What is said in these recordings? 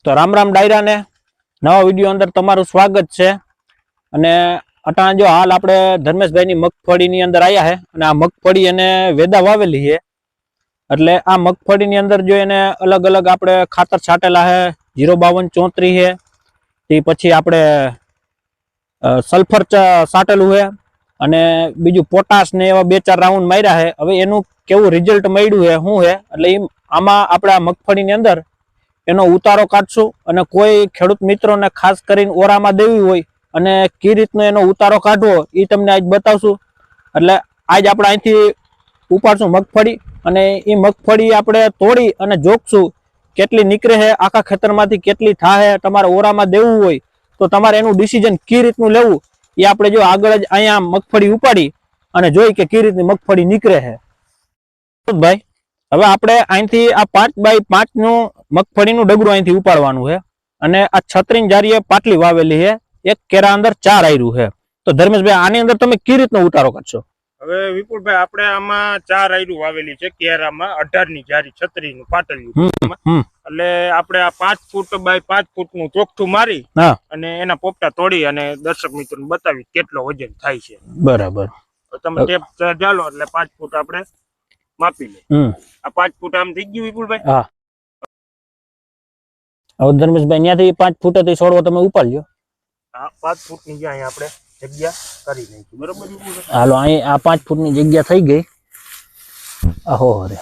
તો રામ રામ ડાયરા ને નવા વિડીયો અંદર તમારું સ્વાગત છે। અને અટાણા જો હાલ આપણે ધર્મેશભાઈ ની મગફળી ની અંદર આવ્યા છે અને આ મગફળી એને વેદા વાવેલી છે એટલે આ મગફળી ની અંદર જો એને અલગ અલગ આપણે ખાતર છાટેલા છે 05234 છે તે પછી આપણે સલ્ફર છાટેલું છે અને બીજું પોટાશ ને એવા 2-4 રાઉન્ડ માર્યા છે। હવે એનું કેવું રિઝલ્ટ મળ્યું છે શું છે એટલે આમાં આપણે આ મગફળી ની અંદર એનો ઉતારો કાઢશું અને કોઈ ખેડૂત મિત્રોને ખાસ કરીને ઓરામાં દેવી હોય અને કઈ રીતનો એનો ઉતારો કાઢવો એ તમને આજ બતાવશું। એટલે આજ આપણે અહીંથી ઉપાડશું મગફળી અને એ મગફળી આપણે તોડી અને જોખશું કેટલી નીકળે છે આખા ખેતરમાંથી કેટલી થાય। તમારે ઓરામાં દેવું હોય તો તમારે એનું ડિસિઝન કઈ રીતનું લેવું એ આપણે જો આગળ જ અહીંયા મગફળી ઉપાડી અને જોઈ કે કઈ રીતની મગફળી નીકળે છે। ભાઈ હવે આપણે અહીંથી આ 5x5 નું મગફળીનું ડગરું અહીંથી ઉપાડવાનું છે અને આ 36 જારીએ પાટલી વાવેલી છે, એક કેરા અંદર 4 આયરું છે। તો ધર્મેશભાઈ આની અંદર તમે કઈ રીતનો ઉતારો કરશો? હવે વિપુલભાઈ આપણે આમાં 4 આયરું વાવેલી છે કેરામાં 18 ની જારી 36 નું પાટલિયું એટલે આપણે આ 5 ફૂટ બાય 5 ફૂટ નું ચોકઠું મારી અને એના પોપટા તોડી અને દર્શક મિત્રોને બતાવી કેટલો વજન થાય છે। બરાબર, તમે ટેપ ચાલો એટલે 5 ફૂટ આપણે માપી લે। આ 5 ફૂટ આમ થઈ ગયું વિપુલભાઈ? હા। હવે ધર્મેશભાઈ ત્યાંથી 5 ફૂટેથી છોડવો તમે ઉપાડજો। હા 5 ફૂટ ની જ્યાં આપણે જગ્યા કરી નાખી બરોબર વિપુલભાઈ। હાલો અહીં આ 5 ફૂટની જગ્યા થઈ ગઈ। આહો રે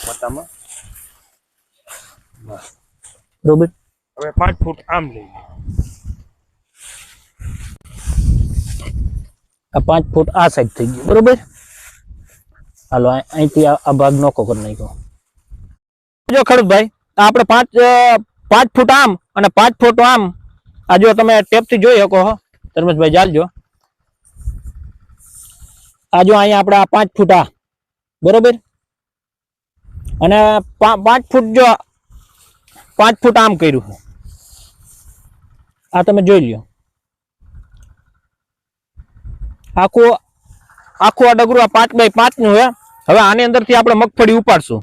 પતામાં બરોબર। હવે 5 ફૂટ આમ લઈ આ 5 ફૂટ આ સાઈડ થઈ ગયું બરોબર। હાલો અહીંથી આ ભાગ નોખો કરી નાખ્યો। જો ખેડૂતભાઈ આપણે 5 ફૂટ આમ અને 5 ફૂટ આમ આ જો તમે ટેપ થી જોઈ શકો છો ધર્મેશભાઈ ચાલજો। આ જો અહીંયા આપણે આ 5 ફૂટ આ બરોબર અને 5 ફૂટ જો 5 ફૂટ આમ કર્યું છે આ તમે જોઈ લ્યો। આખું આ ડગરું આ 5x5 નું છે। હવે આની અંદર થી આપણે મગફળી ઉપાડશું।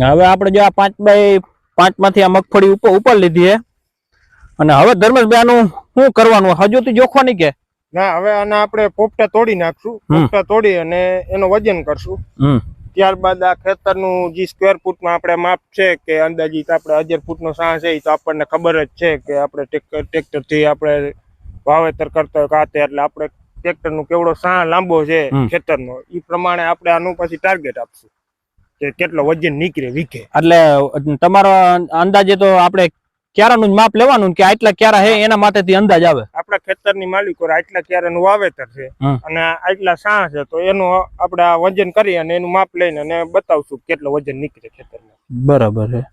હવે આપણે જો આ 5x5 માંથી આ મગફળી ઉપર લીધી છે અને હવે ધર્મેશભાઈ આનું શું કરવાનું હજુથી જોખવાની કે ના? હવે આના આપણે પોપટા તોડી નાખશું, પોપટા તોડી અને એનો વજન કરશું। ત્યારબાદ આ ખેતરનું જે સ્ક્વેર ફૂટમાં આપણે માપ છે કે અંદાજિત આપણે 1000 ફૂટનો સાહ છે તો આપણને ખબર જ છે કે આપણે ટ્રેક્ટરથી આપણે વાવેતર કરતા હોય કાતે એટલે આપણે ટ્રેક્ટરનું કેવડો સાહ લાંબો છે ખેતરનો એ પ્રમાણે આપણે આનું પછી ટાર્ગેટ આપશું કે કેટલો વજન નીકળે વીઘે। એટલે તમારો અંદાજે તો આપણે ક્યારાનું જ માપ લેવાનું કે આટલા ક્યારા છે એના માટેથી અંદાજ આવે? આપણા ખેતરની માલિકો આટલા ક્યારાનું વાવેતર છે અને આટલા સાહ છે તો એનું આપણે આ વજન કરી અને એનું માપ લઈને અને બતાવશું કેટલો વજન નીકળે ખેતરમાં। બરાબર છે।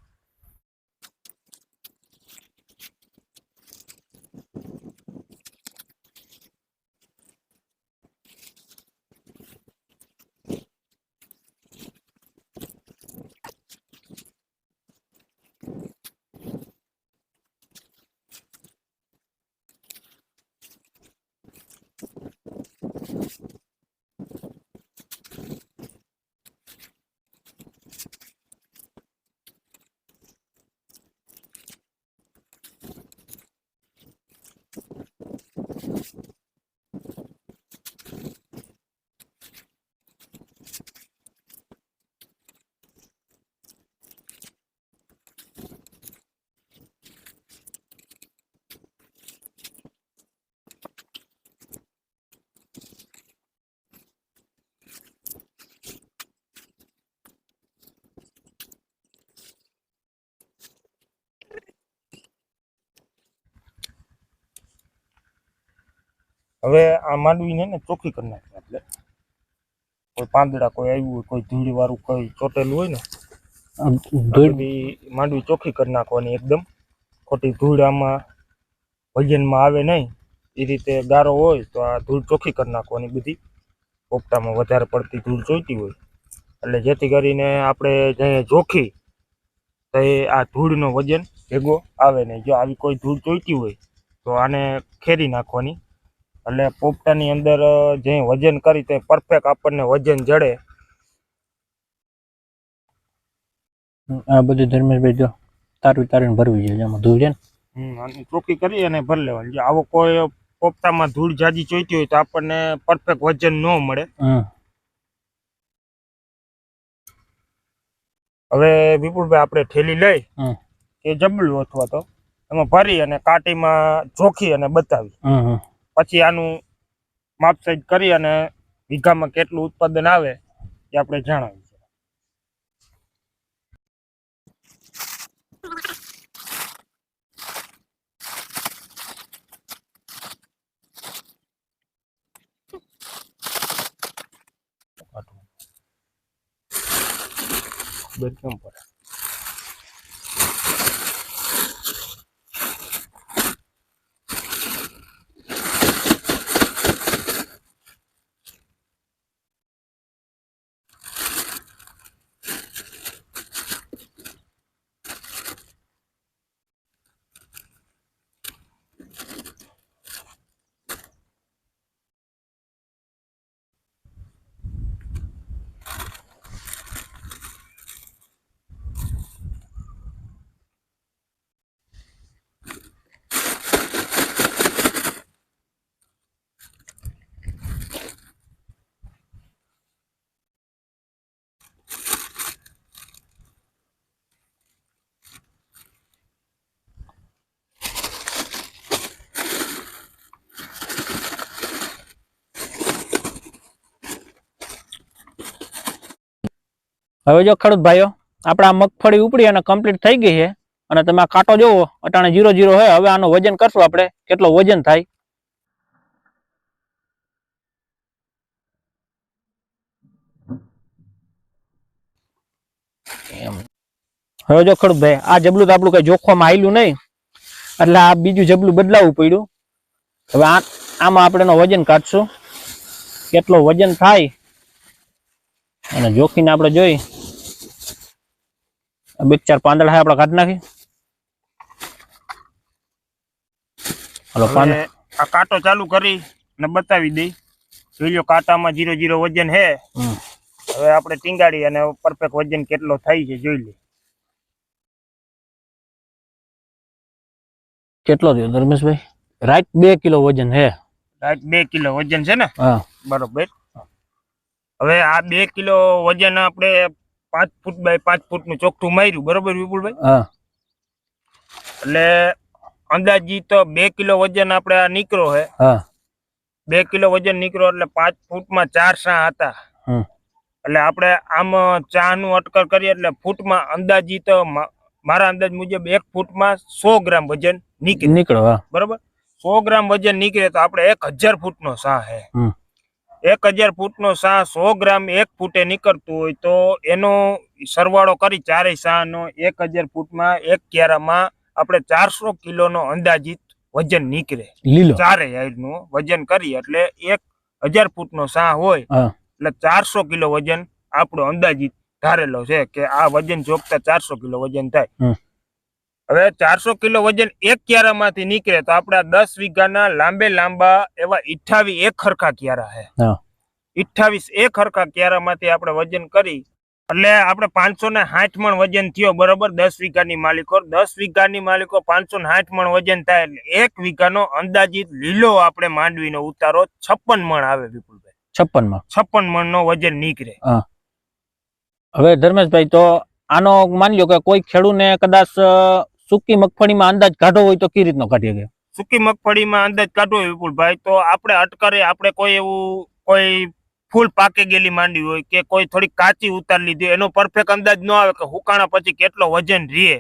હવે આ માંડવીને ચોખ્ખી કરી નાખીએ આપણે। કોઈ પાંદડા કોઈ આવ્યું હોય, કોઈ ધૂળી વાળું કોઈ ચોટેલું હોય ને ધૂળ માંડવી ચોખ્ખી કરી નાખવાની એકદમ. ખોટી ધૂળ આમાં વજનમાં આવે નહીં એ રીતે ગારો હોય તો આ ધૂળ ચોખ્ખી કરી નાખવાની બધી. પોપટામાં વધારે પડતી ધૂળ ચોઈતી હોય એટલે જેથી કરીને આપણે જે જોખી તો એ આ ધૂળનો વજન ભેગો આવે નહીં. જો આવી કોઈ ધૂળ ચોઈતી હોય તો આને ખેરી નાખવાની એટલે પોપટાની અંદર જે વજન કરી તે પરફેક્ટ આપણને વજન જડે. આ બધું ધર્મેશભાઈ જો તારીને ભરવી છે જેમાં ધૂળ છે ને અને ચોખ્ખી કરી અને ભરી લેવાની. જો આવો કોઈ પોપટામાં ધૂળ જાજી ચોઈતી હોય તો આપણને પરફેક્ટ વજન ન મળે. હવે વિપુલભાઈ આપણે ઠેલી લઈ એ જબલું અથવા તો એમાં ભરી અને કાંટીમાં જોખી અને બતાવી પછી આનું માપ સાઈઝ કરી અને વીઘામાં કેટલું ઉત્પાદન આવે એ આપણે જણાવીએ. કેમ પડે હવે જો ખેડૂત ભાઈઓ આપણા મગફળી ઉપડી અને કમ્પ્લીટ થઈ ગઈ છે અને તમે આ કાંટો જોવો અટાણે 0-0 છે. હવે આનો વજન કરશું આપણે કેટલો વજન થાય. હવે જો ખેડૂત ભાઈ આ જબલું તો આપણું કઈ જોખવામાં આવેલું નહીં એટલે આ બીજું જબલું બદલાવવું પડ્યું. હવે આમાં આપણે એનો વજન કાઢશું કેટલો વજન થાય અને જોખીને આપણે જોઈ બે ચાર પાંદડા આપણે કાઢી નાખી. હલો આ કાંટો ચાલુ કરી ને બતાવી દઈ. જોઈ લો કાંટામાં 0-0 વજન હે. હવે આપણે ટીંગાડી અને પરફેક્ટ વજન કેટલો થાય છે જોઈ લે. કેટલો થયો ધર્મેશભાઈ? રાઈટ 2 કિલો વજન હે. રાઈટ 2 કિલો વજન છે ને? હા બરોબર. હવે આ 2 કિલો વજન આપણે 5 ફૂટ બાય 5 ફૂટનું ચોખ્ઠું માર્યું બરોબર વિપુલભાઈ? હા. એટલે અંદાજીત 2 કિલો વજન આપણે આ નીકળો હે. હા. 2 કિલો વજન નીકળો એટલે 5 ફૂટમાં 4 સા હતા. એટલે આપણે આમ ચાનું અટકર કરીએ એટલે ફૂટમાં અંદાજીત મારા અંદાજ મુજબ 1 ફૂટમાં 100 ગ્રામ વજન નીકળે. બરોબર? 100 ગ્રામ વજન નીકળે તો આપણે 1000 ફૂટનો સા હે. 1000 ફૂટનો સા 100 ગ્રામ 1 ફૂટે નીકળતું હોય તો એનો સરવાળો કરી ચારેય સાનો 1000 ફૂટમાં એક ક્યારામાં આપણે 400 કિલોનો અંદાજિત વજન નીકળે. ચારેય હાઈડનું વજન કરી એટલે 1000 ફૂટનો સા હોય એટલે 400 કિલો વજન આપણો અંદાજિત ધારેલો છે કે આ વજન જોગતા 400 કિલો વજન થાય. હવે 400 કિલો વજન એક ક્યારામાંથી નીકળે તો આપડા 10 વીઘાના લાંબા એવા 28 એક હરખા ક્યારા છે. 28 એક હરખા ક્યારામાંથી આપણે વજન કરી એટલે આપણે 560 મણ વજન થયો બરોબર. 10 વીઘાની માલિકો 10 વીઘાની માલિકો 560 મણ વજન થાય એટલે એક વીઘાનો અંદાજિત લીલો આપણે માંડવીનો ઉતારો 56 મણ આવે વિપુલભાઈ. 56 મણ નો વજન નીકળે. હવે ધર્મેશભાઈ તો આનો માની લો કે કોઈ ખેડૂતને કદાચ સૂકી મગફળીમાં અંદાજ કાઢો હોય તો કઈ રીતનો કાઢીએ કે? સૂકી મગફળીમાં અંદાજ કાઢવો હોય વિપુલભાઈ તો આપણે અટકરે આપણે કોઈ એવું કોઈ ફૂલ પાકે ગયેલી માંડવી હોય કે કોઈ થોડી કાચી ઉતાર લીધી એનો પરફેક્ટ અંદાજ ન આવે કે હુકાણા પછી કેટલો વજન રહે.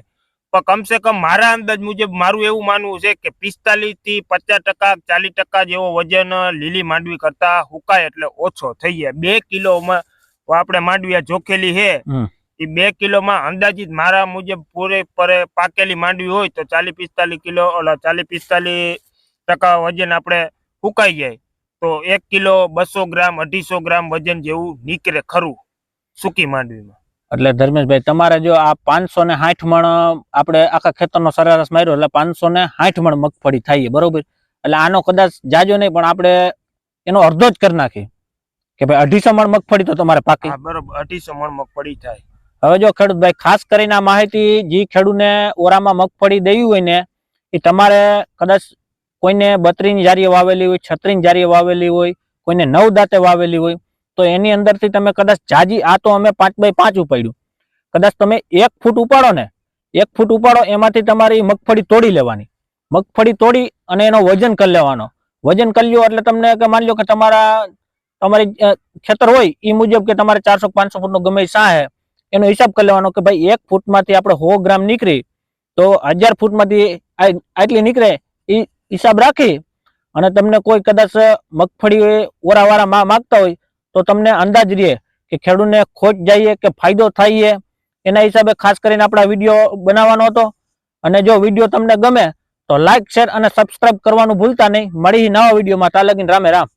પણ કમસે કમ મારા અંદાજ મુજબ મારું એવું માનવું છે કે 45 થી 50% 40% જેવો વજન લીલી માંડવી કરતા હુકાય એટલે ઓછો થઈ જાય. 2 કિલોમાં આપણે માંડવી આ જોખેલી છે હમ. એ 2 કિલોમાં અંદાજિત મારા મુજબ પૂરેપૂરે પાકેલી માંડવી હોય તો 40-45 કિલો 40-45% વજન આપણે ફૂંકાઈ જાય તો 1 કિલો 200 ગ્રામ 250 ગ્રામ વજન જેવું નીકળે ખરું સૂકી માંડવીમાં. એટલે ધર્મેશભાઈ તમારે જો આ 560 મણ આપણે આખા ખેતરનો સરેરાશ માર્યો એટલે 560 મણ મગફળી થાય બરોબર. એટલે આનો કદાચ જાજો નહીં પણ આપણે એનો અડધો જ કરી નાખી કે ભાઈ 250 મણ મગફળી તો તમારે પાકી. હા બરોબર 250 મણ મગફળી થાય. હવે જો ખેડૂતભાઈ ખાસ કરીને આ માહિતી જે ખેડૂતને ઓરામાં મગફળી દેવી હોય ને એ તમારે કદાચ કોઈને 32 ની જારીએ વાવેલી હોય 36 ની જારીએ વાવેલી હોય કોઈને 9 દાંતે વાવેલી હોય તો એની અંદરથી તમે કદાચ જાજી આ તો અમે 5x5 ઉપાડ્યું કદાચ તમે 1 ફૂટ ઉપાડો ને 1 ફૂટ ઉપાડો એમાંથી તમારી મગફળી તોડી લેવાની. મગફળી તોડી અને એનો વજન કરી લેવાનો. વજન કરી લ્યો એટલે તમને કે માની લો કે તમારી ખેતર હોય એ મુજબ કે તમારે 400-500 ફૂટ નો ગમે સાહે એનો હિસાબ કરી લેવાનો કે ભાઈ 1 ફૂટમાંથી આપણે 100 ગ્રામ નીકળી તો 1000 ફૂટમાંથી આટલી નીકળે એ હિસાબ રાખી અને તમને કોઈ કદાચ મગફળી ઓરાવાળા માગતા હોય તો તમને અંદાજ રહે કે ખેડૂતને ખોટ જઈએ કે ફાયદો થાય એના હિસાબે ખાસ કરીને આપણા વિડીયો બનાવવાનો હતો. અને જો વિડીયો તમને ગમે તો લાઈક શેર અને સબસ્ક્રાઇબ કરવાનું ભૂલતા નહીં. મળી નવા વિડીયોમાં. ત્યાં લગીને રામે રામ.